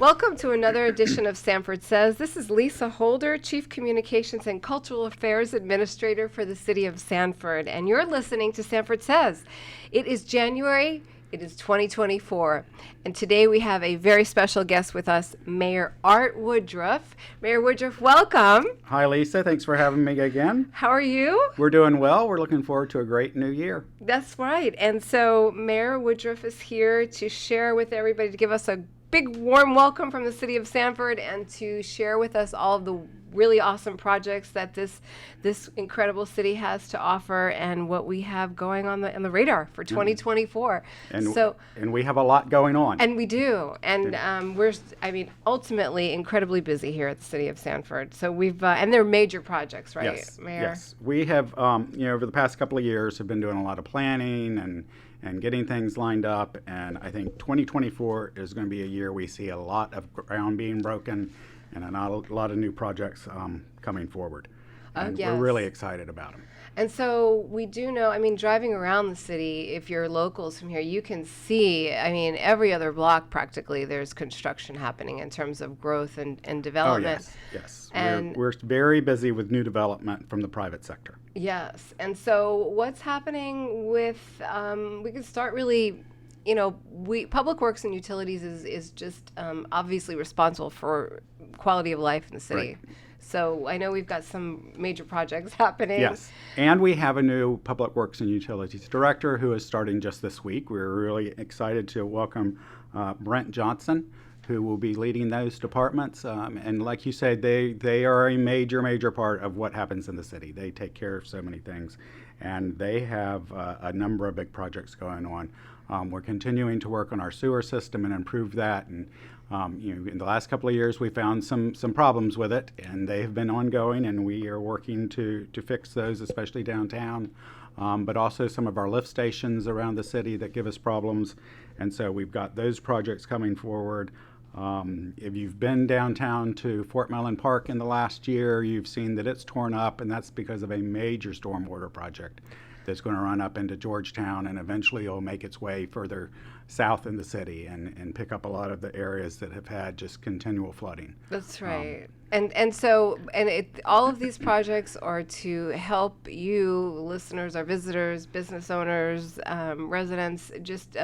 Welcome to another edition of Sanford Says. This is Lisa Holder, Chief Communications and Cultural Affairs Administrator for the City of Sanford, and you're listening to Sanford Says. It is January, it is 2024, and today we have a very special guest with us, Mayor Art Woodruff. Mayor Woodruff, welcome. Hi, Lisa. Thanks for having me again. How are you? We're doing well. We're looking forward to a great new year. That's right. And so Mayor Woodruff is here to share with everybody, to give us a big warm welcome from the City of Sanford and to share with us all of the really awesome projects that this incredible city has to offer and what we have going on the radar for 2024. And we have a lot going on. And we do. And we're ultimately incredibly busy here at the City of Sanford. So we've, and they're major projects, right, yes, Mayor? Yes. We have, over the past couple of years have been doing a lot of planning and getting things lined up. And I think 2024 is going to be a year we see a lot of ground being broken and a lot of new projects coming forward. And yes. We're really excited about them. And so we do know, driving around the city, if you're locals from here, you can see, every other block practically there's construction happening in terms of growth and development. Oh, yes. And we're very busy with new development from the private sector. Yes. And so what's happening with, we can start really, Public Works and Utilities is just obviously responsible for quality of life in the city. Right. So I know we've got some major projects happening. Yes, and we have a new Public Works and Utilities Director who is starting just this week. We're really excited to welcome Brent Johnson, who will be leading those departments. And like you said, they are a major part of what happens in the city. They take care of so many things, and they have a number of big projects going on. We're continuing to work on our sewer system and improve that. And in the last couple of years, we found some problems with it, and they have been ongoing, and we are working to fix those, especially downtown, but also some of our lift stations around the city that give us problems. And so we've got those projects coming forward. If you've been downtown to Fort Mellon Park in the last year, you've seen that it's torn up, and that's because of a major stormwater project that's going to run up into Georgetown, and eventually it'll make its way further south in the city and pick up a lot of the areas that have had just continual flooding. That's right. All of these projects are to help you, listeners, our visitors, business owners, residents, just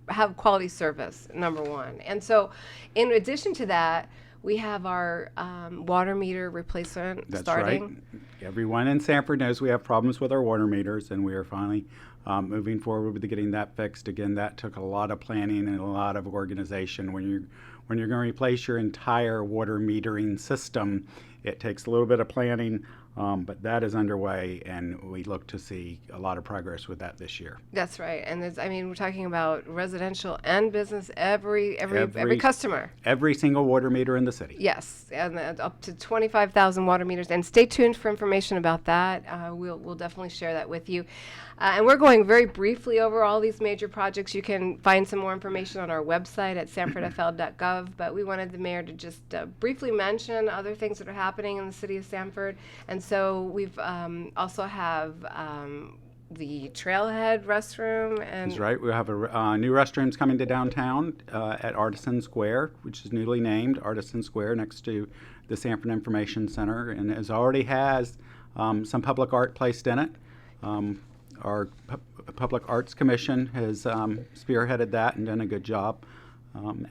have quality service, number one. And so in addition to that, we have our water meter replacement starting. That's right. Everyone in Sanford knows we have problems with our water meters, and we are finally moving forward with getting that fixed. Again, that took a lot of planning and a lot of organization. When you're going to replace your entire water metering system, it takes a little bit of planning, but that is underway, and we look to see a lot of progress with that this year. That's right. And we're talking about residential and business, every customer. Every single water meter in the city. Yes, and up to 25,000 water meters. And stay tuned for information about that. We'll definitely share that with you. And we're going very briefly over all these major projects. You can find some more information on our website at sanfordfl.gov, but we wanted the mayor to just briefly mention other things that are happening in the city of Sanford. And so we've also have the Trailhead restroom. And that's right. We have a new restrooms coming to downtown at Artisan Square, which is newly named Artisan Square, next to the Sanford Information Center, and it already has some public art placed in it. Our Public Arts Commission has spearheaded that and done a good job,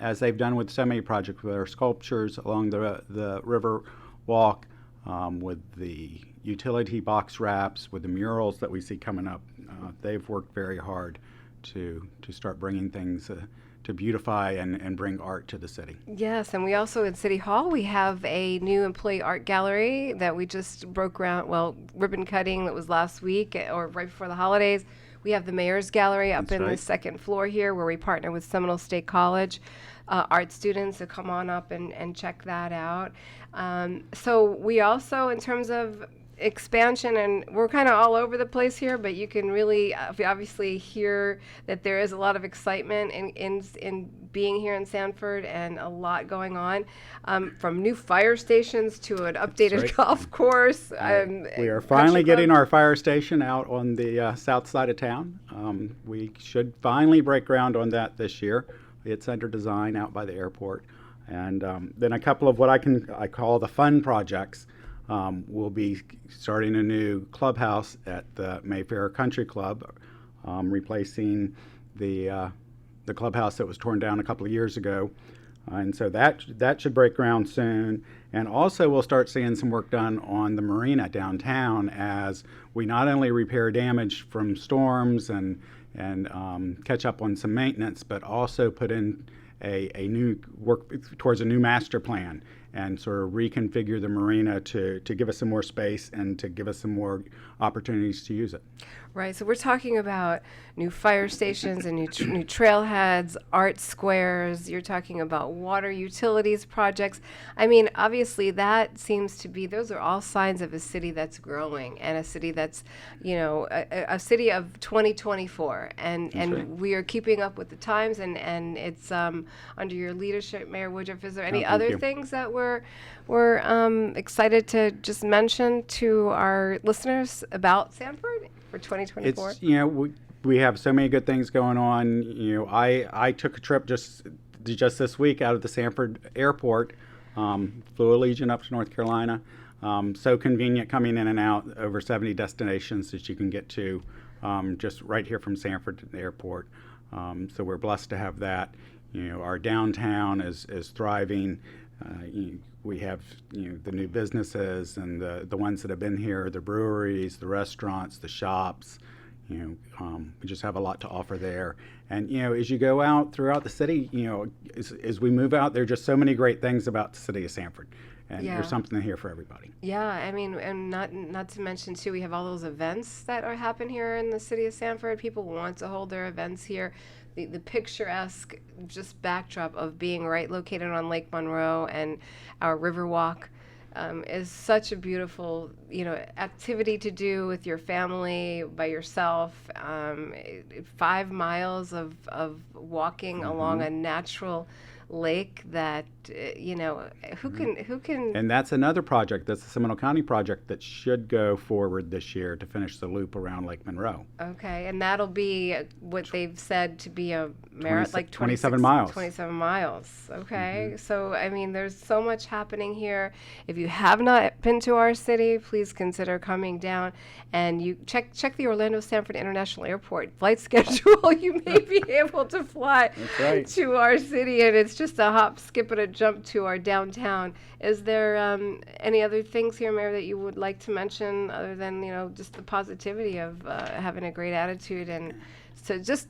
as they've done with so many projects, with our sculptures along the river walk, with the utility box wraps, with the murals that we see coming up. They've worked very hard to start bringing things to beautify and bring art to the city. Yes, and we also at City Hall, we have a new employee art gallery that we just broke ground, ribbon cutting that was last week or right before the holidays. We have the Mayor's Gallery up in the second floor here, where we partner with Seminole State College art students to come on up and check that out. So we also, in terms of expansion, and we're kind of all over the place here, but you can really obviously hear that there is a lot of excitement in being here in Sanford, and a lot going on, from new fire stations to an updated golf course. We are finally getting our fire station out on the south side of town. We should finally break ground on that this year. It's under design out by the airport, And then a couple of what I call the fun projects. We'll be starting a new clubhouse at the Mayfair Country Club, replacing the clubhouse that was torn down a couple of years ago. And so that should break ground soon. And also we'll start seeing some work done on the marina downtown as we not only repair damage from storms and catch up on some maintenance, but also put in a new work towards a new master plan and sort of reconfigure the marina to give us some more space and to give us some more opportunities to use it. Right, so we're talking about new fire stations and new trailheads, art squares. You're talking about water utilities projects. I mean, obviously that seems to be, those are all signs of a city that's growing and a city that's, a city of 2024. And right. We are keeping up with the times, and it's under your leadership, Mayor Woodruff. Is there any Thank other you. things that we're excited to just mention to our listeners about Sanford for 2024? It's, we have so many good things going on. I took a trip just this week out of the Sanford airport, flew Allegiant up to North Carolina. So convenient coming in and out, over 70 destinations that you can get to just right here from Sanford to the airport. So we're blessed to have that. Our downtown is thriving. We have the new businesses and the ones that have been here, the breweries, the restaurants, the shops. We just have a lot to offer there. And as you go out throughout the city, as we move out, there are just so many great things about the city of Sanford. And there's something here for everybody. Yeah, I mean, and not to mention too, we have all those events that happen here in the city of Sanford. People want to hold their events here. The picturesque just backdrop of being right located on Lake Monroe and our Riverwalk is such a beautiful, activity to do with your family, by yourself. 5 miles of walking along a natural lake that who can And that's another project, that's the Seminole County project that should go forward this year to finish the loop around Lake Monroe. Okay, and that'll be what they've said to be a marathon, like 27 miles. 27 miles. Okay, so I mean, there's so much happening here. If you have not been to our city, please consider coming down and you check the Orlando Sanford International Airport flight schedule. You may be able to fly That's right. to our city, and it's just a hop, skip, and a jump to our downtown. Is there any other things here, Mayor, that you would like to mention other than just the positivity of having a great attitude, and so just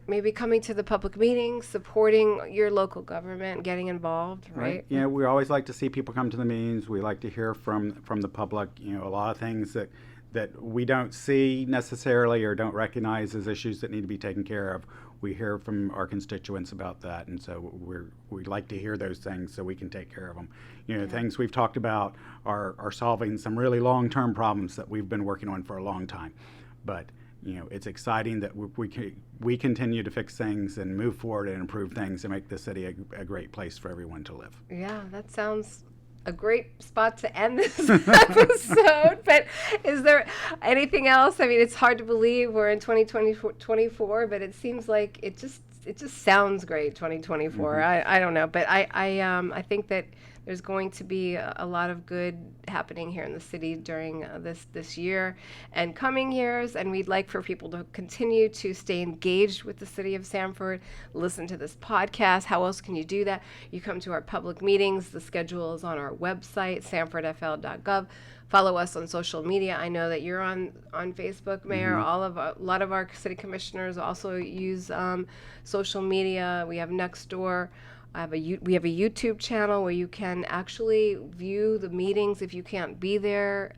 maybe coming to the public meetings, supporting your local government, getting involved, right? Yeah, we always like to see people come to the meetings. We like to hear from the public. A lot of things that we don't see necessarily or don't recognize as issues that need to be taken care of. We hear from our constituents about that, and so we like to hear those things so we can take care of them. Things we've talked about are solving some really long-term problems that we've been working on for a long time. But it's exciting that we continue to fix things and move forward and improve things and make the city a great place for everyone to live. Yeah, that sounds a great spot to end this episode. But is there anything else? I mean, it's hard to believe we're in 2024, but it seems like it just sounds great, 2024. I don't know, but I think that there's going to be a lot of good happening here in the city during this year and coming years, and we'd like for people to continue to stay engaged with the city of Sanford, listen to this podcast. How else can you do that? You come to our public meetings. The schedule is on our website, sanfordfl.gov. Follow us on social media. I know that you're on Facebook, Mayor. A lot of our city commissioners also use social media. We have Nextdoor. We have a YouTube channel where you can actually view the meetings if you can't be there,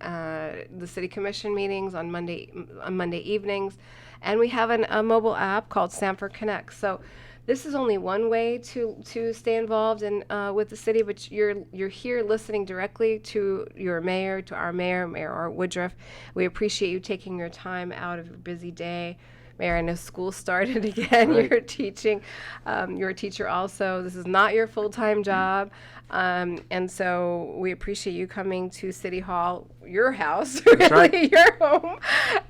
the city commission meetings on Monday evenings, and we have a mobile app called Sanford Connect. So this is only one way to stay involved with the city, but you're here listening directly to your mayor, to our mayor, Mayor Art Woodruff. We appreciate you taking your time out of your busy day. Mayor, I know school started again. Right. You're teaching. You're a teacher also. This is not your full-time job. And so we appreciate you coming to City Hall. your house, really, right. your home.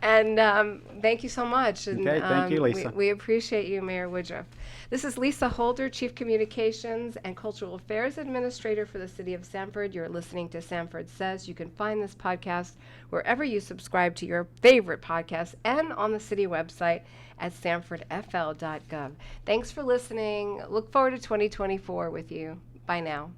And thank you so much. And, Okay, thank you, Lisa. We appreciate you, Mayor Woodruff. This is Lisa Holder, Chief Communications and Cultural Affairs Administrator for the City of Sanford. You're listening to Sanford Says. You can find this podcast wherever you subscribe to your favorite podcast and on the city website at sanfordfl.gov. Thanks for listening. Look forward to 2024 with you. Bye now.